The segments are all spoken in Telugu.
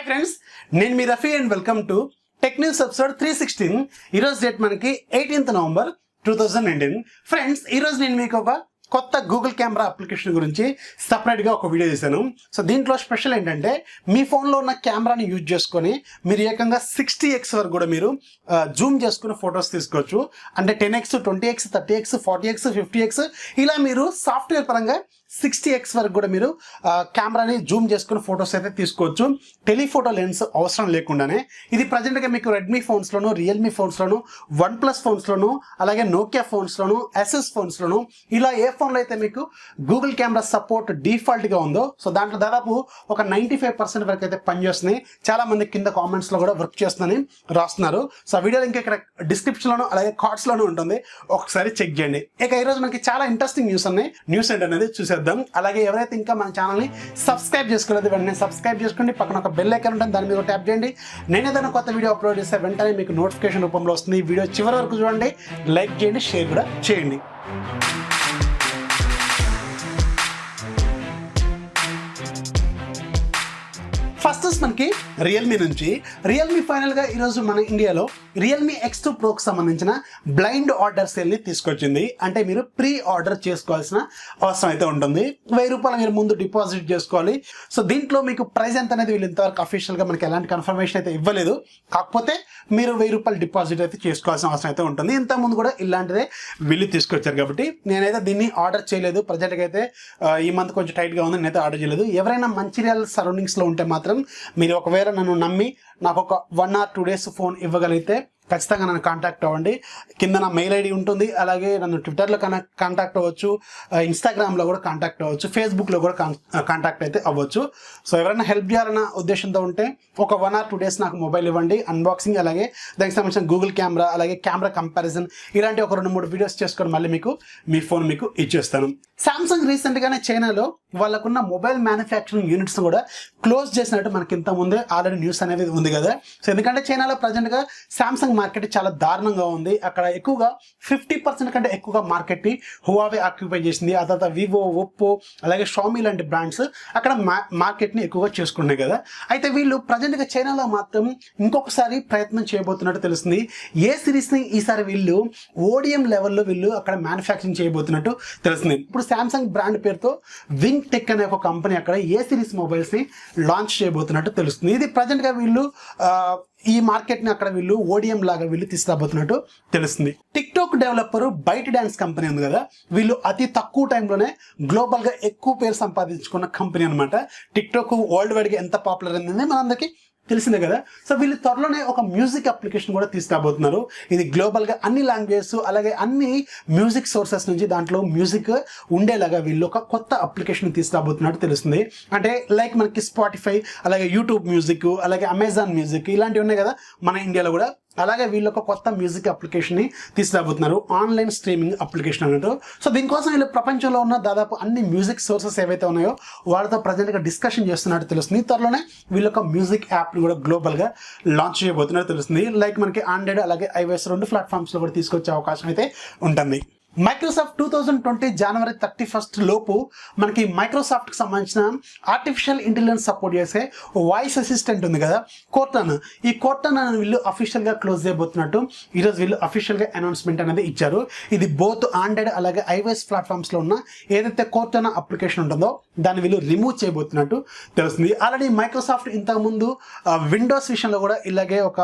ఫ్రెండ్స్, నేను మీ Rafi and welcome to Tech News episode 316. ఈరోజు డేట్ మనకి 18th November 2019. ఫ్రెండ్స్, ఈరోజు నేను మీకు ఒక కొత్త గూగుల్ కెమెరా అప్లికేషన్ గురించి సపరేట్గా ఒక వీడియో చేశాను. సో దీంట్లో స్పెషల్ ఏంటంటే మీ ఫోన్లో ఉన్న కెమెరాని యూజ్ చేసుకొని మీరు ఏకంగా 60x వరకు కూడా మీరు జూమ్ చేసుకుని ఫొటోస్ తీసుకోవచ్చు. అంటే 10x, 20x, 30x, 40x, 50x ఇలా మీరు సాఫ్ట్వేర్ పరంగా 60x వరకు కూడా మీరు కెమెరాని జూమ్ చేసుకుని ఫొటోస్ అయితే తీసుకోవచ్చు. టెలిఫోటో లెన్స్ అవసరం లేకుండానే. ఇది ప్రజెంట్గా మీకు రెడ్మీ ఫోన్స్లోను, రియల్మీ ఫోన్స్లోను, OnePlus ఫోన్స్లోను, అలాగే నోకియా ఫోన్స్లోను, ఎస్ఎస్ ఫోన్స్లోను ఇలా ఏ ఫోన్లో అయితే మీకు గూగుల్ కెమెరా సపోర్ట్ డిఫాల్ట్గా ఉందో సో దాంట్లో దాదాపు ఒక 95% వరకు అయితే పనిచేస్తున్నాయి. చాలా మంది కింద కామెంట్స్లో కూడా వర్క్ చేస్తుందని రాస్తున్నారు. సో ఆ వీడియో లింక్ ఇక్కడ డిస్క్రిప్షన్లోను అలాగే కార్డ్స్లోనూ ఉంటుంది, ఒకసారి చెక్ చేయండి. ఇక ఈరోజు మనకి చాలా ఇంట్రెస్టింగ్ న్యూస్ ఉన్నాయి. న్యూస్ ఏంటనేది చూసేద్దాం. అలాగే ఎవరైతే ఇంకా మన ఛానల్ని సబ్స్క్రైబ్ చేసుకోలేదు వెంటనే సబ్స్క్రైబ్ చేసుకోండి. పక్కన ఒక బెల్ ఐకాన్ ఉంటుంది, దాని మీద ట్యాప్ చేయండి. నేను ఏదైనా కొత్త వీడియో అప్లోడ్ చేస్తే వెంటనే మీకు నోటిఫికేషన్ రూపంలో వస్తుంది. వీడియో చివరి వరకు చూడండి, లైక్ చేయండి, షేర్ కూడా చేయండి. ఫస్ట్ మనకి రియల్మీ నుంచి రియల్మీ ఫైనల్గా ఈరోజు మన ఇండియాలో రియల్మీ X2 Proకి సంబంధించిన బ్లైండ్ ఆర్డర్ సేల్ని తీసుకొచ్చింది. అంటే మీరు ప్రీ ఆర్డర్ చేసుకోవాల్సిన అవసరం అయితే ఉంటుంది. ₹1000 మీరు ముందు డిపాజిట్ చేసుకోవాలి. సో దీంట్లో మీకు ప్రైస్ ఎంత అనేది వీళ్ళు ఇంతవరకు అఫీషియల్గా మనకి ఎలాంటి కన్ఫర్మేషన్ అయితే ఇవ్వలేదు. కాకపోతే మీరు ₹1000 డిపాజిట్ అయితే చేసుకోవాల్సిన అవసరం అయితే ఉంటుంది. ఇంతకుముందు కూడా ఇలాంటిదే వీళ్ళు తీసుకొచ్చారు కాబట్టి నేనైతే దీన్ని ఆర్డర్ చేయలేదు. ప్రజెంట్గా అయితే ఈ మంత్ కొంచెం టైట్గా ఉంది, నేనైతే ఆర్డర్ చేయలేదు. ఎవరైనా మంచిర్యాల సరౌండింగ్స్లో ఉంటే మాత్రం మీరు ఒకవేళ నన్ను నమ్మి నాకు ఒక 1 or 2 days ఫోన్ ఇవ్వగలిగితే ఖచ్చితంగా నన్ను కాంటాక్ట్ అవ్వండి. కింద నా మెయిల్ ఐడి ఉంటుంది. అలాగే నన్ను ట్విట్టర్లో కాంటాక్ట్ అవ్వచ్చు, ఇన్స్టాగ్రామ్లో కూడా కాంటాక్ట్ అవ్వచ్చు, ఫేస్బుక్లో కూడా కాంటాక్ట్ అయితే అవ్వచ్చు. సో ఎవరైనా హెల్ప్ చేయాలన్న ఉద్దేశంతో ఉంటే ఒక 1 or 2 days నాకు మొబైల్ ఇవ్వండి. అన్బాక్సింగ్ అలాగే దానికి సంబంధించిన గూగుల్ కెమెరా అలాగే కెమెరా కంపారిజన్ ఇలాంటి ఒక 2-3 వీడియోస్ చేసుకొని మళ్ళీ మీకు మీ ఫోన్ మీకు ఇచ్చేస్తాను. సామ్సంగ్ రీసెంట్గానే చైనాలో వాళ్ళకున్న మొబైల్ మ్యానుఫ్యాక్చరింగ్ యూనిట్స్ కూడా క్లోజ్ చేసినట్టు మనకి ఇంత ముందే ఆల్రెడీ న్యూస్ అనేది ఉంది కదా. సో ఎందుకంటే చైనాలో ప్రజెంట్గా సామ్సంగ్ మార్కెట్ చాలా దారుణంగా ఉంది. అక్కడ ఎక్కువగా 50% కంటే ఎక్కువగా మార్కెట్ని హువావే ఆక్యుపై చేసింది. ఆ తర్వాత వివో, ఒప్పో అలాగే షామీ లాంటి బ్రాండ్స్ అక్కడ మార్కెట్ని ఎక్కువగా చేసుకున్నాయి కదా. అయితే వీళ్ళు ప్రజెంట్గా చైనాలో మాత్రం ఇంకొకసారి ప్రయత్నం చేయబోతున్నట్టు తెలుస్తుంది. ఏ సిరీస్ని ఈసారి వీళ్ళు ODM లెవెల్లో వీళ్ళు అక్కడ మ్యానుఫ్యాక్చరింగ్ చేయబోతున్నట్టు తెలుస్తుంది. ఇప్పుడు సామ్సంగ్ బ్రాండ్ పేరుతో వింగ్ టెక్ అనే ఒక కంపెనీ అక్కడ ఏ సిరీస్ మొబైల్స్ని లాంచ్ చేయబోతున్నట్టు తెలుస్తుంది. ఇది ప్రజెంట్గా వీళ్ళు ఈ మార్కెట్ని అక్కడ వీళ్ళు ODM లాగా వీళ్ళు తీసుకురాబోతున్నట్టు తెలుస్తుంది. TikTok developer ByteDance company ఉంది కదా, వీళ్ళు అతి తక్కువ టైంలోనే గ్లోబల్గా ఎక్కువ పేరు సంపాదించుకున్న కంపెనీ అనమాట. టిక్టాక్ వరల్డ్ వైడ్గా ఎంత పాపులర్ అయింది మనందరికీ తెలిసిందే కదా. సో వీళ్ళు త్వరలోనే ఒక మ్యూజిక్ అప్లికేషన్ కూడా తీసుకురాబోతున్నారు. ఇది గ్లోబల్గా అన్ని లాంగ్వేజెస్ అలాగే అన్ని మ్యూజిక్ సోర్సెస్ నుంచి దాంట్లో మ్యూజిక్ ఉండేలాగా వీళ్ళు ఒక కొత్త అప్లికేషన్ తీసుకురాబోతున్నట్టు తెలుస్తుంది. అంటే లైక్ మనకి స్పాటిఫై అలాగే యూట్యూబ్ మ్యూజిక్ అలాగే అమెజాన్ మ్యూజిక్ ఇలాంటివి ఉన్నాయి కదా మన ఇండియాలో కూడా, అలాగే వీళ్ళు ఒక కొత్త మ్యూజిక్ అప్లికేషన్ని తీసుకురాబోతున్నారు. ఆన్లైన్ స్ట్రీమింగ్ అప్లికేషన్ అన్నట్టు. సో దీనికోసం వీళ్ళు ప్రపంచంలో ఉన్న దాదాపు అన్ని మ్యూజిక్ సోర్సెస్ ఏవైతే ఉన్నాయో వాళ్ళతో ప్రజెంట్గా డిస్కషన్ చేస్తున్నట్టు తెలుస్తుంది. త్వరలోనే వీళ్ళు ఒక మ్యూజిక్ యాప్ని కూడా గ్లోబల్గా లాంచ్ చేయబోతున్నట్టు తెలుస్తుంది. లైక్ మనకి ఆండ్రాయిడ్ అలాగే iOS 2 ప్లాట్ఫామ్స్లో కూడా తీసుకొచ్చే అవకాశం అయితే ఉంటుంది. మైక్రోసాఫ్ట్ 2020 January 31 లోపు మనకి మైక్రోసాఫ్ట్కి సంబంధించిన ఆర్టిఫిషియల్ ఇంటెలిజెన్స్ సపోర్ట్ చేసే వాయిస్ అసిస్టెంట్ ఉంది కదా, కోర్టానా. ఈ కోర్టానా వీళ్ళు అఫీషియల్గా క్లోజ్ చేయబోతున్నట్టు ఈరోజు వీళ్ళు అఫీషియల్గా అనౌన్స్మెంట్ అనేది ఇచ్చారు. ఇది బోత్ ఆండ్రాయిడ్ అలాగే iOS ప్లాట్ఫామ్స్లో ఉన్న ఏదైతే కోర్టానా అప్లికేషన్ ఉంటుందో దాన్ని వీళ్ళు రిమూవ్ చేయబోతున్నట్టు తెలుస్తుంది. ఆల్రెడీ మైక్రోసాఫ్ట్ ఇంతకుముందు విండోస్ విషయంలో కూడా ఇలాగే ఒక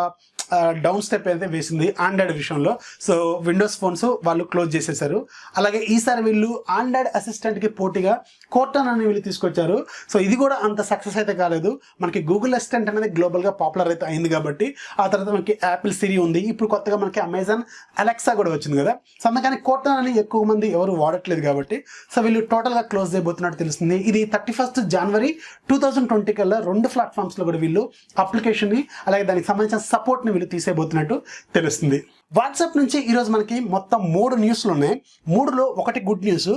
డౌన్ స్టెప్ అయితే వేసింది ఆండ్రాయిడ్ విషయంలో. సో విండోస్ ఫోన్స్ వాళ్ళు క్లోజ్ చేసేసారు. అలాగే ఈసారి వీళ్ళు ఆండ్రాయిడ్ అసిస్టెంట్కి పోటీగా కోర్టానా అని వీళ్ళు తీసుకొచ్చారు. సో ఇది కూడా అంత సక్సెస్ అయితే కాలేదు. మనకి గూగుల్ అసిస్టెంట్ అనేది గ్లోబల్గా పాపులర్ అయితే అయింది కాబట్టి, ఆ తర్వాత మనకి యాపిల్ సిరి ఉంది, ఇప్పుడు కొత్తగా మనకి అమెజాన్ అలెక్సా కూడా వచ్చింది కదా. సో అందుకని కోర్టానాని ఎక్కువ మంది ఎవరు వాడట్లేదు కాబట్టి సో వీళ్ళు టోటల్గా క్లోజ్ చేయబోతున్నట్టు తెలుస్తుంది. ఇది 31st January 2020 కల్లా 2 ప్లాట్ఫామ్స్లో కూడా వీళ్ళు అప్లికేషన్ని అలాగే దానికి సంబంధించిన సపోర్ట్ని వీళ్ళు తీసేయబోతున్నట్టు తెలుస్తుంది. వాట్సాప్ నుంచి ఈరోజు మనకి మొత్తం 3 న్యూస్లు ఉన్నాయి. 3లో ఒకటి గుడ్ న్యూస్,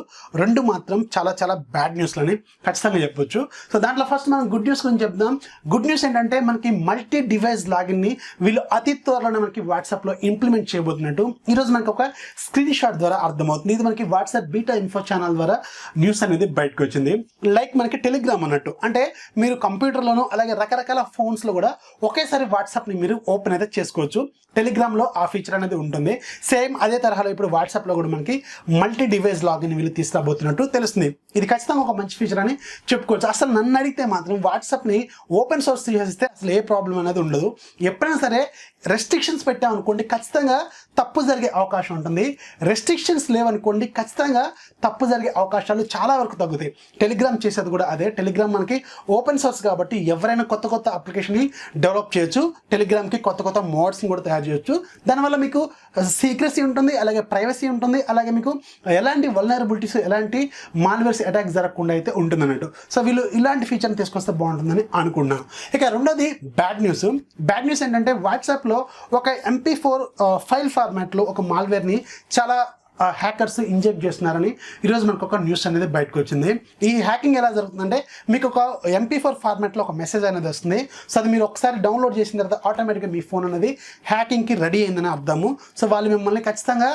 2 మాత్రం చాలా చాలా బ్యాడ్ న్యూస్లని ఖచ్చితంగా చెప్పొచ్చు. సో దాంట్లో ఫస్ట్ మనం గుడ్ న్యూస్ గురించి చెప్దాం. గుడ్ న్యూస్ ఏంటంటే మనకి మల్టీ డివైస్ లాగిన్ని వీళ్ళు అతి త్వరలోనే మనకి వాట్సాప్లో ఇంప్లిమెంట్ చేయబోతున్నట్టు ఈరోజు మనకి ఒక స్క్రీన్ షాట్ ద్వారా అర్థమవుతుంది. ఇది మనకి వాట్సాప్ బీటా ఇన్ఫో ఛానల్ ద్వారా న్యూస్ అనేది బయటకు వచ్చింది. లైక్ మనకి టెలిగ్రామ్ అన్నట్టు, అంటే మీరు కంప్యూటర్లోనూ అలాగే రకరకాల ఫోన్స్లో కూడా ఒకేసారి వాట్సాప్ని మీరు ఓపెన్ అయితే చేసుకోవచ్చు. టెలిగ్రామ్లో ఆ ఫీచర్ అనేది ఉంటుంది. సేమ్ అదే తరహాలో ఇప్పుడు వాట్సాప్లో కూడా మనకి మల్టీ డివైస్ లాగిన్ వీళ్ళు తీసుకురాబోతున్నట్టు తెలుస్తుంది. ఇది ఖచ్చితంగా ఒక మంచి ఫీచర్ అని చెప్పుకోవచ్చు. అసలు నన్ను అడిగితే మాత్రం వాట్సాప్ని ఓపెన్ సోర్స్ చేస్తే అసలు ఏ ప్రాబ్లం అనేది ఉండదు. ఎప్పుడైనా సరే రెస్ట్రిక్షన్స్ పెట్టామనుకోండి ఖచ్చితంగా తప్పు జరిగే అవకాశం ఉంటుంది. రెస్ట్రిక్షన్స్ లేవనుకోండి ఖచ్చితంగా తప్పు జరిగే అవకాశాలు చాలా వరకు తగ్గుతాయి. టెలిగ్రామ్ చేసేది కూడా అదే. టెలిగ్రామ్ మనకి ఓపెన్ సోర్స్ కాబట్టి ఎవరైనా కొత్త కొత్త అప్లికేషన్ని డెవలప్ చేయొచ్చు. టెలిగ్రామ్కి కొత్త కొత్త మోడ్స్ని కూడా తయారు చేయొచ్చు. దానివల్ల మీకు సీక్రెసీ ఉంటుంది, అలాగే ప్రైవసీ ఉంటుంది, అలాగే మీకు ఎలాంటి వల్నరబిలిటీస్, ఎలాంటి మాల్వేర్స్ అటాక్ జరగకుండా అయితే ఉంటుంది అన్నట్టు. సో వీళ్ళు ఇలాంటి ఫీచర్ని తీసుకొస్తే బాగుంటుందని అనుకున్నాను. ఇక రెండోది బ్యాడ్ న్యూస్. బ్యాడ్ న్యూస్ ఏంటంటే వాట్సాప్లో ఒక MP4 ఫైల్ ఫార్మాట్లో ఒక మాల్వేర్ని చాలా హ్యాకర్స్ ఇంజెక్ట్ చేస్తున్నారని ఈరోజు మనకు ఒక న్యూస్ అనేది బయటకు వచ్చింది. ఈ హ్యాకింగ్ ఎలా జరుగుతుందంటే మీకు ఒక MP4 ఫార్మాట్లో ఒక మెసేజ్ అనేది వస్తుంది. సో అది మీరు ఒకసారి డౌన్లోడ్ చేసిన తర్వాత ఆటోమేటిక్గా మీ ఫోన్ అనేది హ్యాకింగ్కి రెడీ అయిందని అర్థము. సో వాళ్ళు మిమ్మల్ని ఖచ్చితంగా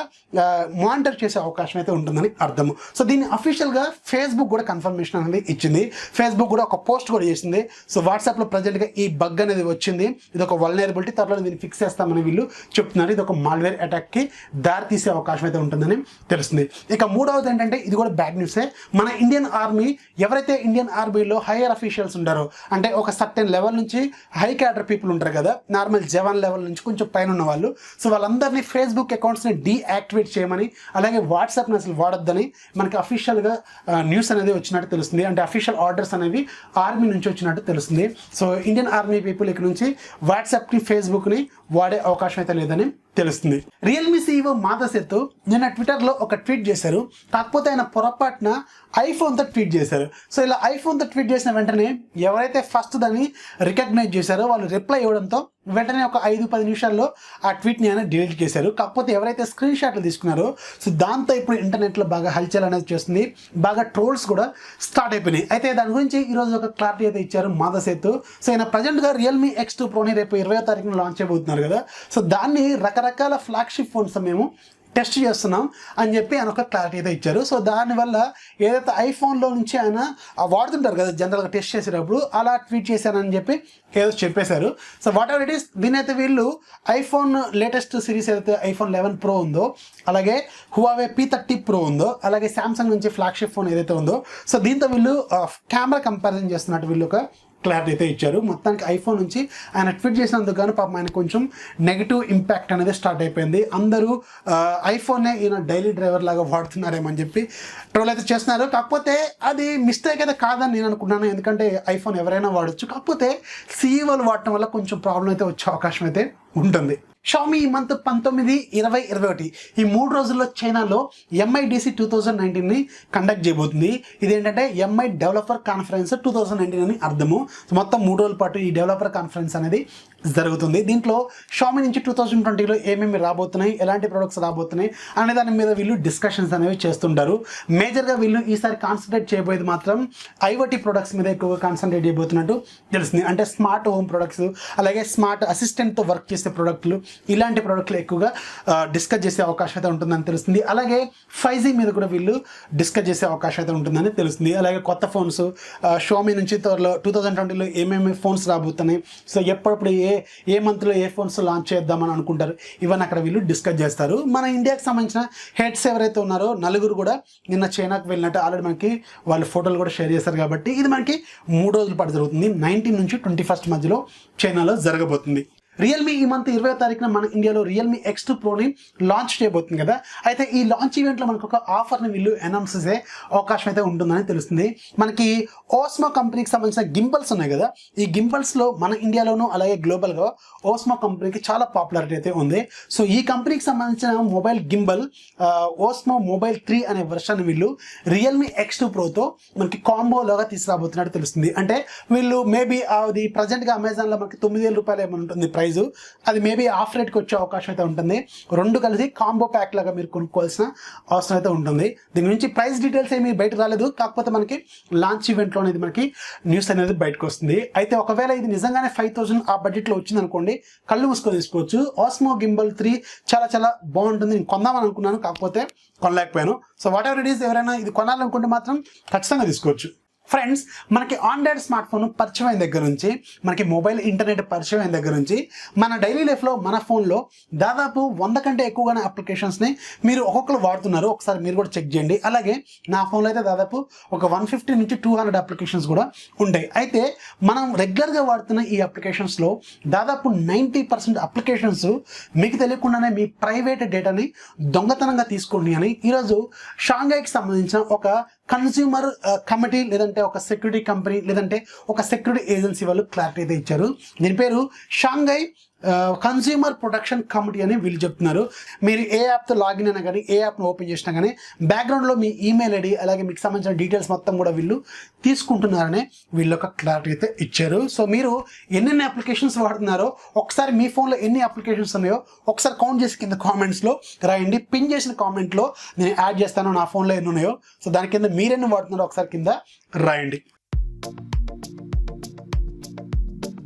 మానిటర్ చేసే అవకాశం అయితే ఉంటుందని అర్థము. సో దీన్ని అఫీషియల్గా ఫేస్బుక్ కూడా కన్ఫర్మేషన్ అనేది ఇచ్చింది. ఫేస్బుక్ కూడా ఒక పోస్ట్ కూడా చేసింది. సో వాట్సాప్లో ప్రజెంట్గా ఈ బగ్ అనేది వచ్చింది, ఇది ఒక వల్నరబిలిటీ, త్వరలో దీన్ని ఫిక్స్ చేస్తామని వీళ్ళు చెప్తున్నారు. ఇది ఒక మాల్వేర్ అటాక్కి దారి తీసే అవకాశం అయితే ఉంటుందని తెలుస్తుంది. ఇక మూడవది ఏంటంటే ఇది కూడా బ్యాడ్ న్యూసే. మన ఇండియన్ ఆర్మీ, ఎవరైతే ఇండియన్ ఆర్మీలో హైయర్ అఫీషియల్స్ ఉంటారో, అంటే ఒక సర్టెన్ లెవెల్ నుంచి హై క్యాడర్ పీపుల్ ఉంటారు కదా, నార్మల్ జవాన్ లెవెల్ నుంచి కొంచెం పైన ఉన్న వాళ్ళు, సో వాళ్ళందరినీ ఫేస్బుక్ అకౌంట్స్ని డీయాక్టివేట్ చేయమని, అలాగే వాట్సాప్ని అసలు వాడొద్దని మనకి అఫీషియల్గా న్యూస్ అనేది వచ్చినట్టు తెలుస్తుంది. అంటే అఫీషియల్ ఆర్డర్స్ అనేవి ఆర్మీ నుంచి వచ్చినట్టు తెలుస్తుంది. సో ఇండియన్ ఆర్మీ పీపుల్ ఇక్కడ నుంచి వాట్సాప్ని, ఫేస్బుక్ని వాడే అవకాశం అయితే లేదని తెలుస్తుంది. రియల్మీ CEO మాధవ్ నిన్న ట్విట్టర్లో ఒక ట్వీట్ చేశారు. కాకపోతే ఆయన పొరపాటున ఐఫోన్తో ట్వీట్ చేశారు. సో ఇలా ఐఫోన్తో ట్వీట్ చేసిన వెంటనే ఎవరైతే ఫస్ట్ దాన్ని రికగ్నైజ్ చేశారో వాళ్ళు రిప్లై ఇవ్వడంతో వెంటనే ఒక 5-10 నిమిషాల్లో ఆ ట్వీట్ని ఆయన డిలీట్ చేశారు. కాకపోతే ఎవరైతే స్క్రీన్ షాట్లు తీసుకున్నారో సో దాంతో ఇప్పుడు ఇంటర్నెట్లో బాగా హల్చల్ అనేది చేస్తుంది, బాగా ట్రోల్స్ కూడా స్టార్ట్ అయిపోయినాయి. అయితే దాని గురించి ఈరోజు ఒక క్లారిటీ అయితే ఇచ్చారు మాధవ్ సేతు. సో ఆయన ప్రజెంట్గా Realme X2 Proని రేపు 20వ తారీఖున లాంచ్ చేయబోతున్నారు కదా, సో దాన్ని రకరకాల ఫ్లాగ్షిప్ ఫోన్స్ మేము టెస్ట్ చేస్తున్నాం అని చెప్పి ఆయన ఒక క్లారిటీ అయితే ఇచ్చారు. సో దానివల్ల ఏదైతే ఐఫోన్లో నుంచి ఆయన వాడుతుంటారు కదా జనరల్గా టెస్ట్ చేసేటప్పుడు, అలా ట్వీట్ చేశానని చెప్పి ఏదో చెప్పేశారు. So whatever it is, దీనైతే వీళ్ళు ఐఫోన్ లేటెస్ట్ సిరీస్ ఏదైతే ఐఫోన్ 11 Pro ఉందో, అలాగే Huawei P30 Pro ఉందో, అలాగే శాంసంగ్ నుంచి ఫ్లాగ్షిప్ ఫోన్ ఏదైతే ఉందో, సో దీంతో వీళ్ళు కెమెరా కంపారిజన్ చేస్తున్నట్టు వీళ్ళు ఒక క్లారిటీ అయితే ఇచ్చారు. మొత్తానికి ఐఫోన్ నుంచి ఆయన ట్వీట్ చేసినందుకు కానీ పాపం ఆయన కొంచెం నెగిటివ్ ఇంపాక్ట్ అనేది స్టార్ట్ అయిపోయింది. అందరూ ఐఫోన్నే ఈయన డైలీ డ్రైవర్ లాగా వాడుతున్నారేమని చెప్పి ట్రోల్ అయితే చేస్తున్నారు. కాకపోతే అది మిస్టేక్ అయితే కాదని నేను అనుకున్నాను, ఎందుకంటే ఐఫోన్ ఎవరైనా వాడచ్చు. కాకపోతే CEOలు వాడటం వల్ల కొంచెం ప్రాబ్లం అయితే వచ్చే అవకాశం అయితే ఉంటుంది. షామీ ఈ మంత్ 19, 20, 21 ఈ 3 రోజుల్లో చైనాలో MIDC 2019ని కండక్ట్ చేయబోతుంది. ఇదేంటంటే MI డెవలపర్ కాన్ఫరెన్స్ 2019 అని అర్థము. మొత్తం 3 రోజుల పాటు ఈ డెవలపర్ కాన్ఫరెన్స్ అనేది జరుగుతుంది. దీంట్లో షామీ నుంచి 2020లో ఏమేమి రాబోతున్నాయి, ఎలాంటి ప్రొడక్ట్స్ రాబోతున్నాయి అనే దాని మీద వీళ్ళు డిస్కషన్స్ అనేవి చేస్తుంటారు. మేజర్గా వీళ్ళు ఈసారి కాన్సన్ట్రేట్ చేయబోయేది మాత్రం IoT ప్రొడక్ట్స్ మీద ఎక్కువగా కాన్సన్ట్రేట్ చేయబోతున్నట్టు తెలుస్తుంది. అంటే స్మార్ట్ హోమ్ ప్రొడక్ట్స్, అలాగే స్మార్ట్ అసిస్టెంట్తో వర్క్ చేసే ప్రొడక్ట్లు, ఇలాంటి ప్రోడక్ట్లు ఎక్కువగా డిస్కస్ చేసే అవకాశం అయితే ఉంటుందని తెలుస్తుంది. అలాగే 5G మీద కూడా వీళ్ళు డిస్కస్ చేసే అవకాశం అయితే ఉంటుందని తెలుస్తుంది. అలాగే కొత్త ఫోన్స్ షామీ నుంచి 2020లో ఏమేమి ఫోన్స్ రాబోతున్నాయి, సో ఎప్పుడప్పుడు ఏ మంత్లో ఏ ఫోన్స్ లాంచ్ చేద్దామని అనుకుంటారు, ఇవన్నీ అక్కడ వీళ్ళు డిస్కస్ చేస్తారు. మన ఇండియాకి సంబంధించిన హెడ్స్ ఎవరైతే ఉన్నారో 4 కూడా నిన్న చైనాకి వెళ్ళినట్టు ఆల్రెడీ మనకి వాళ్ళు ఫోటోలు కూడా షేర్ చేస్తారు. కాబట్టి ఇది మనకి 3 రోజుల పాటు జరుగుతుంది. 19 నుంచి 21 మధ్యలో చైనాలో జరగబోతుంది. రియల్మీ ఈ మంత్ 20వ తారీఖున మన ఇండియాలో Realme X2 Proని లాంచ్ చేయబోతుంది కదా. అయితే ఈ లాంచ్ ఈవెంట్లో మనకు ఒక ఆఫర్ని వీళ్ళు అనౌన్స్ చేసే అవకాశం అయితే ఉంటుందని తెలుస్తుంది. మనకి ఓస్మో కంపెనీకి సంబంధించిన గింబల్స్ ఉన్నాయి కదా, ఈ గింబల్స్లో మన ఇండియాలోనూ అలాగే గ్లోబల్గా ఓస్మో కంపెనీకి చాలా పాపులారిటీ అయితే ఉంది. సో ఈ కంపెనీకి సంబంధించిన మొబైల్ గింబల్ ఓస్మో మొబైల్ 3 అనే వెర్షన్ వీళ్ళు Realme X2 Proతో మనకి కాంబోలోగా తీసుకురాబోతున్నట్టు తెలుస్తుంది. అంటే వీళ్ళు మేబీ అది ప్రజెంట్గా అమెజాన్లో మనకి 9,000 రూపాయలు ఏమైనా ఉంటుంది ప్రైజు. అది మేబీ ఆఫ్ రేట్కి వచ్చే అవకాశం అయితే ఉంటుంది. రెండు కలిసి కాంబో ప్యాక్ లాగా మీరు కొనుక్కోవాల్సిన అవసరం అయితే ఉంటుంది. దీని గురించి ప్రైస్ డీటెయిల్స్ ఏమీ బయట రాలేదు, కాకపోతే మనకి లాంచ్ ఈవెంట్లో అనేది మనకి న్యూస్ అనేది బయటకు వస్తుంది. అయితే ఒకవేళ ఇది నిజంగానే 5000 ఆ బడ్జెట్లో వచ్చింది అనుకోండి, కళ్ళు మూసుకొని తీసుకోవచ్చు. ఆస్మో గింబల్ 3 చాలా చాలా బాగుంటుంది. నేను కొందామని అనుకున్నాను, కాకపోతే కొనలేకపోయాను. So whatever it is, ఎవరైనా ఇది కొనాలనుకుంటే మాత్రం ఖచ్చితంగా తీసుకోవచ్చు. ఫ్రెండ్స్, మనకి ఆండ్రాయిడ్ స్మార్ట్ ఫోన్ పరిచయం అయిన దగ్గర నుంచి, మనకి మొబైల్ ఇంటర్నెట్ పరిచయం అయిన దగ్గర నుంచి, మన డైలీ లైఫ్లో మన ఫోన్లో దాదాపు 100 కంటే ఎక్కువగానే అప్లికేషన్స్ని మీరు ఒక్కొక్కరు వాడుతున్నారు. ఒకసారి మీరు కూడా చెక్ చేయండి. అలాగే నా ఫోన్లో అయితే దాదాపు ఒక 150 నుంచి 200 అప్లికేషన్స్ కూడా ఉంటాయి. అయితే మనం రెగ్యులర్గా వాడుతున్న ఈ అప్లికేషన్స్లో దాదాపు 90% అప్లికేషన్స్ మీకు తెలియకుండానే మీ ప్రైవేట్ డేటాని దొంగతనంగా తీసుకోండి అని ఈరోజు షాంఘైకి సంబంధించిన ఒక కన్స్యూమర్ కమిటీ, లేదంటే ఒక సెక్యూరిటీ కంపెనీ, లేదంటే ఒక సెక్యూరిటీ ఏజెన్సీ వాళ్ళు క్లారిటీ అయితే ఇచ్చారు. దీని పేరు షాంఘై కన్స్యూమర్ ప్రొటెక్షన్ కమిటీ అని వీళ్ళు చెప్తున్నారు. మీరు ఏ యాప్తో లాగిన్ అయినా కానీ, ఏ యాప్ను ఓపెన్ చేసినా కానీ బ్యాక్గ్రౌండ్లో మీ ఈమెయిల్ ఐడి, అలాగే మీకు సంబంధించిన డీటెయిల్స్ మొత్తం కూడా వీళ్ళు తీసుకుంటున్నారనే వీళ్ళు ఒక క్లారిటీ అయితే ఇచ్చారు. సో మీరు ఎన్నెన్ని అప్లికేషన్స్ వాడుతున్నారో, ఒకసారి మీ ఫోన్లో ఎన్ని అప్లికేషన్స్ ఉన్నాయో ఒకసారి కౌంట్ చేసి కింద కామెంట్స్లో రాయండి. పిన్ చేసిన కామెంట్లో నేను యాడ్ చేస్తాను నా ఫోన్లో ఎన్ని ఉన్నాయో. సో దాని కింద మీరెన్ని వాడుతున్నారో ఒకసారి కింద రాయండి.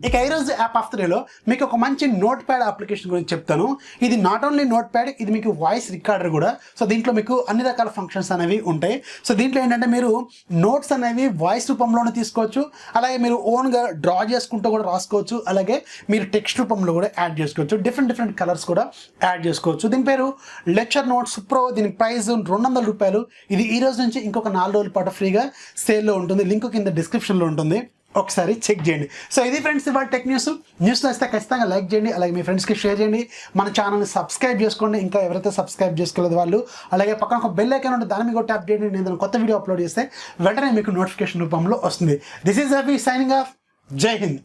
ఇక ఈరోజు యాప్ ఆఫ్ ద డేలో మీకు ఒక మంచి నోట్ ప్యాడ్ అప్లికేషన్ గురించి చెప్తాను. ఇది నాట్ ఓన్లీ నోట్ ప్యాడ్, ఇది మీకు వాయిస్ రికార్డర్ కూడా. సో దీంట్లో మీకు అన్ని రకాల ఫంక్షన్స్ అనేవి ఉంటాయి. సో దీంట్లో ఏంటంటే మీరు నోట్స్ అనేవి వాయిస్ రూపంలోనే తీసుకోవచ్చు, అలాగే మీరు ఓన్గా డ్రా చేసుకుంటూ కూడా రాసుకోవచ్చు, అలాగే మీరు టెక్స్ట్ రూపంలో కూడా యాడ్ చేసుకోవచ్చు. డిఫరెంట్ కలర్స్ కూడా యాడ్ చేసుకోవచ్చు. దీని పేరు లెక్చర్ నోట్స్ ప్రో. దీని ప్రైస్ 200 రూపాయలు. ఇది ఈ రోజు నుంచి ఇంకొక 4 రోజుల పాటు ఫ్రీగా సేల్లో ఉంటుంది. లింక్ కింద డిస్క్రిప్షన్లో ఉంటుంది, ఒకసారి చెక్ చేయండి. సో ఇది ఫ్రెండ్స్ ఇవాళ టెక్ న్యూస్ వస్తే ఖచ్చితంగా లైక్ చేయండి, అలాగే మీ ఫ్రెండ్స్కి షేర్ చేయండి. మన ఛానల్ని సబ్స్క్రైబ్ చేసుకోండి, ఇంకా ఎవరైతే సబ్స్క్రైబ్ చేసుకోలేదు వాళ్ళు. అలాగే పక్కన ఒక బెల్ ఐకాన్ ఉంటుంది, దాని మీద కూడా ట్యాప్ చేయండి. నేను కొత్త వీడియో అప్లోడ్ చేస్తే వెంటనే మీకు నోటిఫికేషన్ రూపంలో వస్తుంది. This is Ravi signing off. జై హింద్.